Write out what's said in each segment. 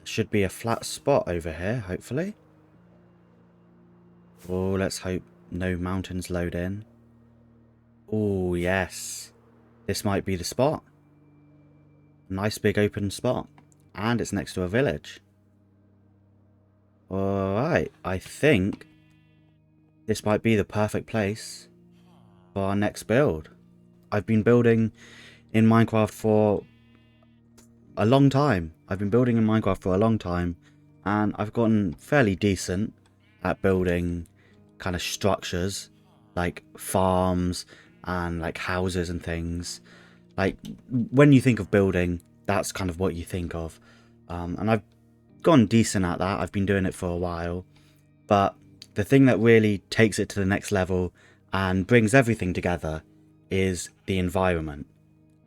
Should be a flat spot over here, hopefully. Oh, let's hope no mountains load in. Oh, yes. This might be the spot. Nice big open spot. And it's next to a village. Alright, I think this might be the perfect place for our next build. I've been building in Minecraft for a long time. I've been building in Minecraft for a long time, and I've gotten fairly decent at building kind of structures like farms and like houses and things. Like when you think of building, that's kind of what you think of. And I've gone decent at that. I've been doing it for a while, but the thing that really takes it to the next level and brings everything together is the environment.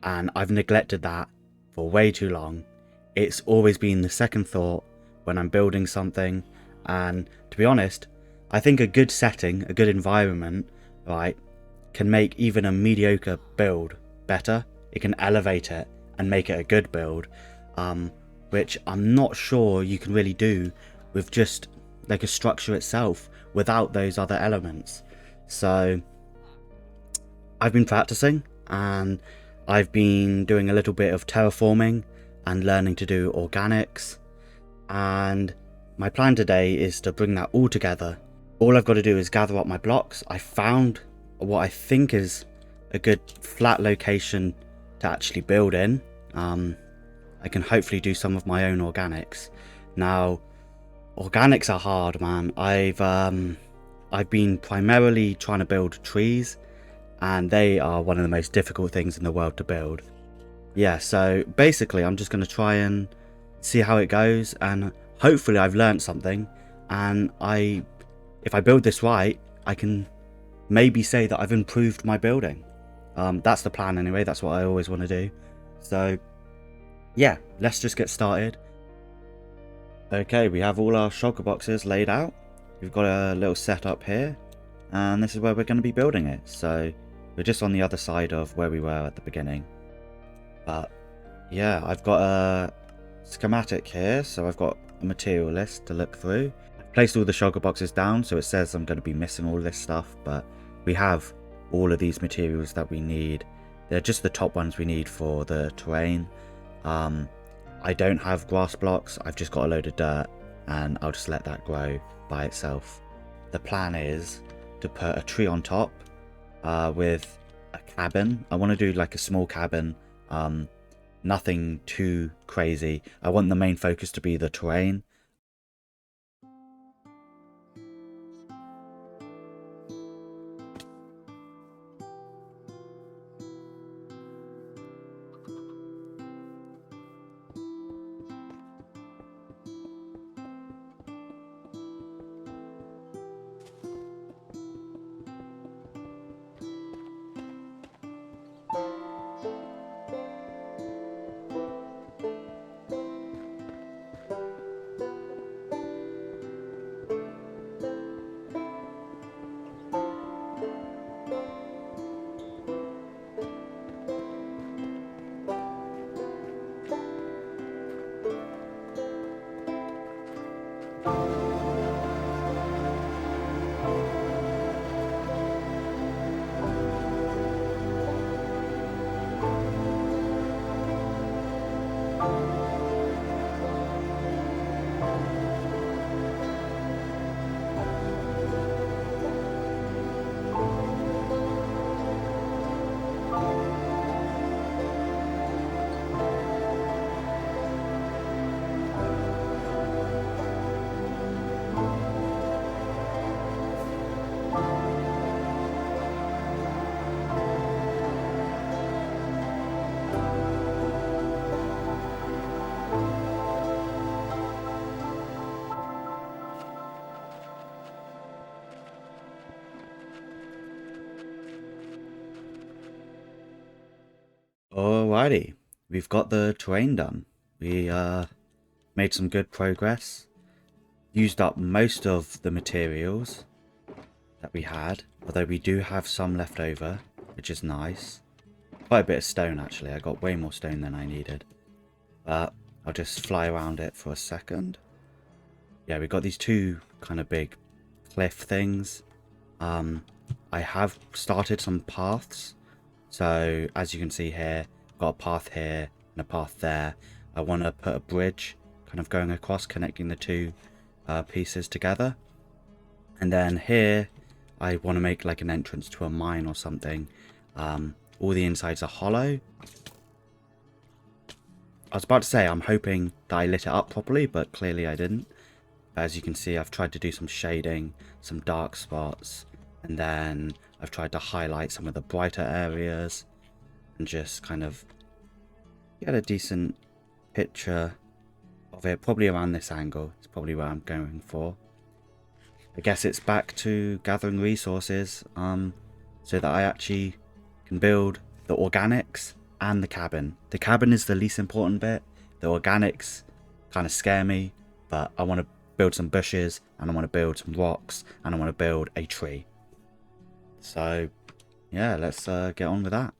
And I've neglected that for way too long. It's always been the second thought when I'm building something, and to be honest, I think a good setting, a good environment, right, can make even a mediocre build better. It can elevate it and make it a good build, which I'm not sure you can really do with just like a structure itself without those other elements. So I've been practicing, and I've been doing a little bit of terraforming and learning to do organics, and my plan today is to bring that all together. All I've got to do is gather up my blocks. I found what I think is a good flat location to actually build in. I can hopefully do some of my own organics. Now, organics are hard, man. I've been primarily trying to build trees, and they are one of the most difficult things in the world to build. Yeah, so basically I'm just going to try and see how it goes, and hopefully I've learned something, and if I build this right, I can maybe say that I've improved my building. That's the plan anyway. That's what I always want to do. So yeah, let's just get started. Okay, we have all our shulker boxes laid out. We've got a little setup here, and this is where we're going to be building it. So we're just on the other side of where we were at the beginning. But yeah, I've got a schematic here, so I've got a material list to look through. I've placed all the shulker boxes down, so it says I'm going to be missing all this stuff, but we have all of these materials that we need. They're just the top ones we need for the terrain. I don't have grass blocks, I've just got a load of dirt, and I'll just let that grow by itself. The plan is to put a tree on top with a cabin. I want to do like a small cabin, nothing too crazy. I want the main focus to be the terrain. Alrighty, we've got the terrain done. We made some good progress. Used up most of the materials that we had, although we do have some left over, which is nice. Quite a bit of stone actually. I got way more stone than I needed. But I'll just fly around it for a second. Yeah, we've got these two kind of big cliff things. I have started some paths. So as you can see here, I've got a path here and a path there. I want to put a bridge kind of going across, connecting the two pieces together. And then here, I want to make like an entrance to a mine or something. All the insides are hollow. I was about to say, I'm hoping that I lit it up properly, but clearly I didn't. As you can see, I've tried to do some shading, some dark spots, and then I've tried to highlight some of the brighter areas and just kind of get a decent picture of it, probably around this angle. It's probably what I'm going for. I guess it's back to gathering resources so that I actually can build the organics and the cabin. The cabin is the least important bit. The organics kind of scare me, but I want to build some bushes and I want to build some rocks and I want to build a tree. So yeah, let's get on with that.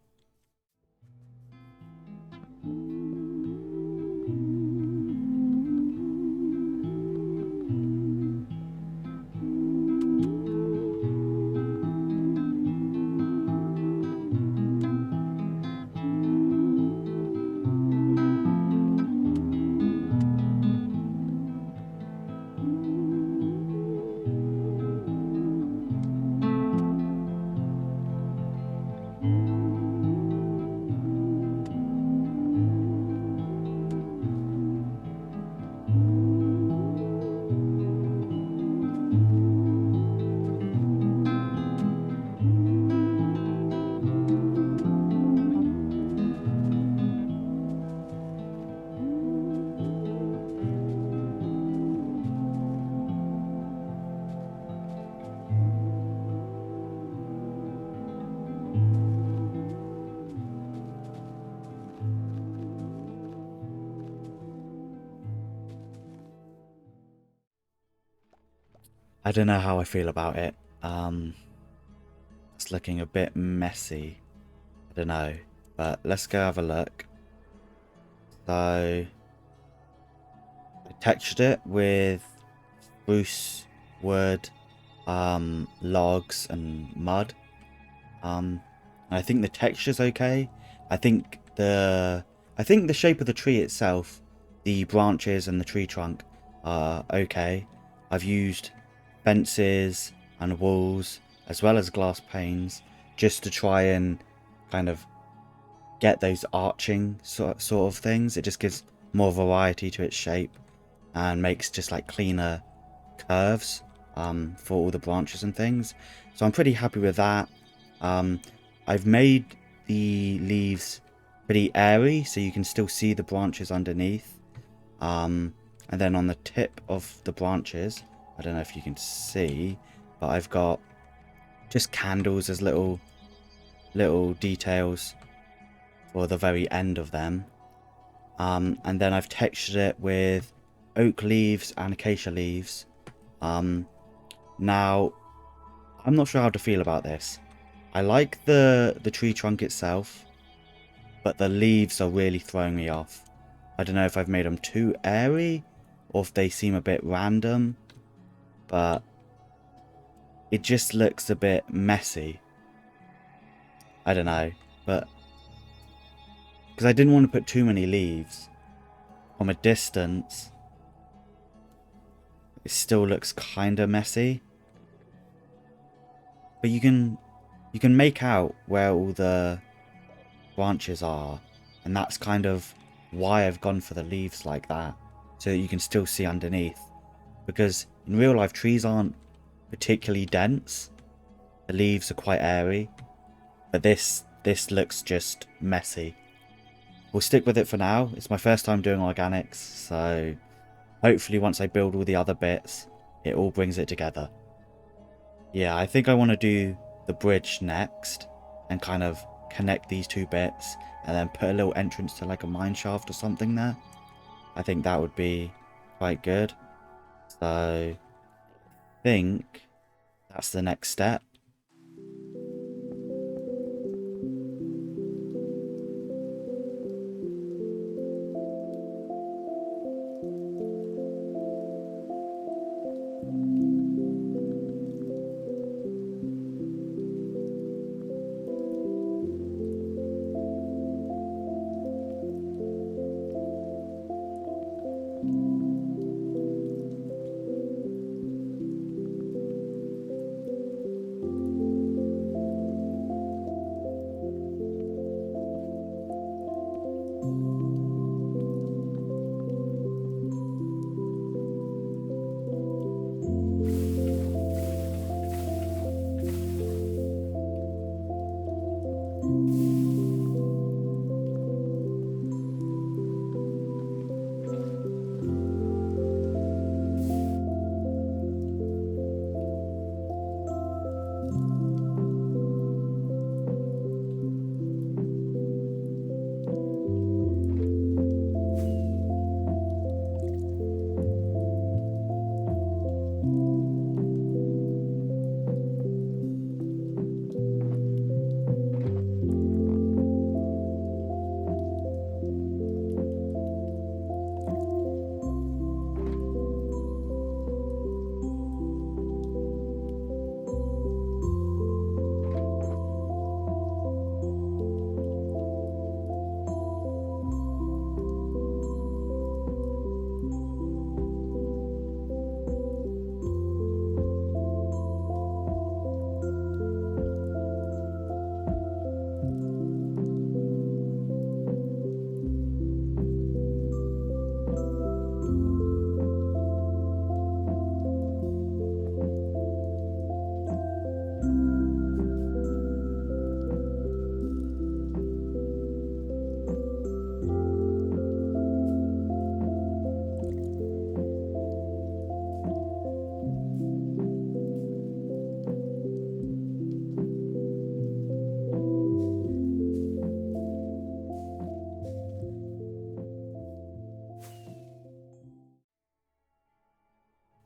I don't know how I feel about it. It's looking a bit messy. I don't know, but let's go have a look. So I textured it with spruce wood, logs and mud. I think the texture's okay. I think the shape of the tree itself, the branches and the tree trunk are okay. I've used fences and walls as well as glass panes just to try and kind of get those arching sort of things. It just gives more variety to its shape and makes just like cleaner curves for all the branches and things. So I'm pretty happy with that. I've made the leaves pretty airy so you can still see the branches underneath. And then on the tip of the branches, I don't know if you can see, but I've got just candles as little details for the very end of them. And then I've textured it with oak leaves and acacia leaves. Now, I'm not sure how to feel about this. I like the tree trunk itself, but the leaves are really throwing me off. I don't know if I've made them too airy or if they seem a bit random, but it just looks a bit messy. I don't know, but because I didn't want to put too many leaves from a distance, it still looks kind of messy. But you can make out where all the branches are, and that's kind of why I've gone for the leaves like that, so that you can still see underneath. Because in real life, trees aren't particularly dense. The leaves are quite airy, but this looks just messy. We'll stick with it for now. It's my first time doing organics, so hopefully once I build all the other bits, it all brings it together. Yeah, I think I want to do the bridge next and kind of connect these two bits and then put a little entrance to like a mine shaft or something there. I think that would be quite good. So I think that's the next step.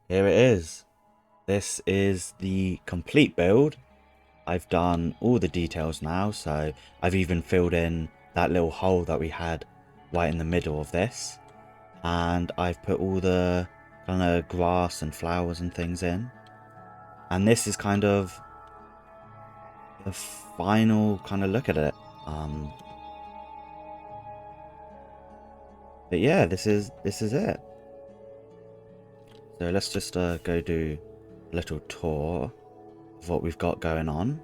here it is. This is the complete build. I've done all the details now, so I've even filled in that little hole that we had right in the middle of this. And I've put all the kind of grass and flowers and things in. And this is kind of the final kind of look at it. But yeah, this is it. So let's just go do a little tour of what we've got going on.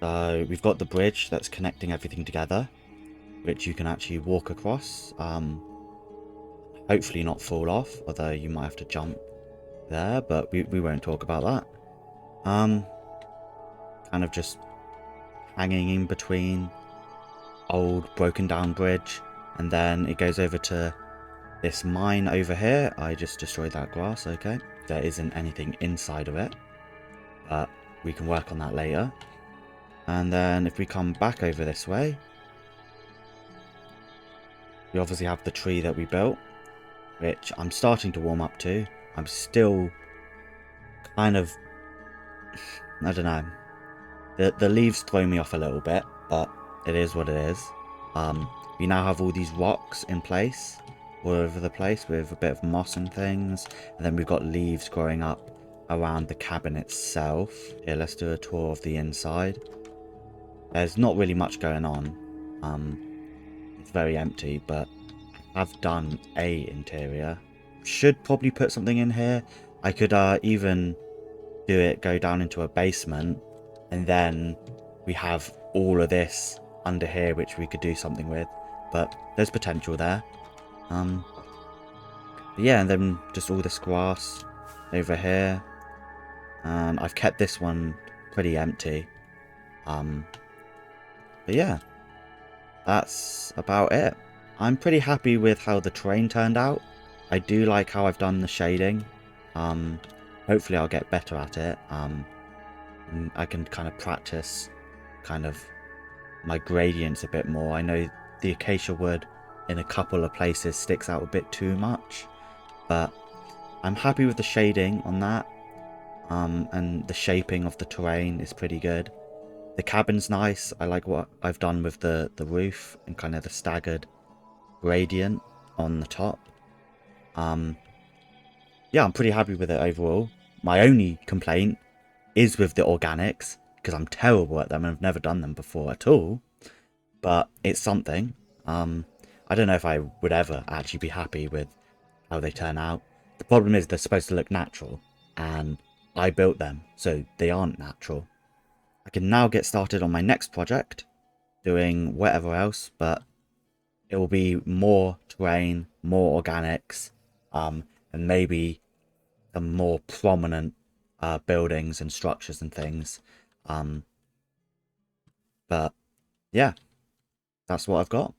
So we've got the bridge that's connecting everything together, which you can actually walk across. Hopefully not fall off, although you might have to jump there, but we won't talk about that. Kind of just hanging in between old broken down bridge, and then it goes over to this mine over here. I just destroyed that grass. Okay, there isn't anything inside of it, but we can work on that later. And then if we come back over this way, we obviously have the tree that we built, which I'm starting to warm up to. I'm still kind of, I don't know, the leaves throw me off a little bit, but it is what it is. We now have all these rocks in place all over the place with a bit of moss and things, and then we've got leaves growing up around the cabin itself. Here, let's do a tour of the inside. There's not really much going on. It's very empty, but I've done a interior. Should probably put something in here. I could even do it go down into a basement, and then we have all of this under here which we could do something with, but there's potential there. Yeah, and then just all this grass over here, and I've kept this one pretty empty. But yeah, that's about it. I'm pretty happy with how the terrain turned out. I do like how I've done the shading. Hopefully I'll get better at it. And I can kind of practice kind of my gradients a bit more. I know the acacia wood in a couple of places sticks out a bit too much, but I'm happy with the shading on that. And the shaping of the terrain is pretty good. The cabin's nice. I like what I've done with the roof and kind of the staggered gradient on the top. Yeah, I'm pretty happy with it overall. My only complaint is with the organics, because I'm terrible at them and I've never done them before at all. But it's something. I don't know if I would ever actually be happy with how they turn out. The problem is they're supposed to look natural, and I built them, so they aren't natural. I can now get started on my next project, doing whatever else, but it will be more terrain, more organics, and maybe some more prominent buildings and structures and things. But yeah, that's what I've got.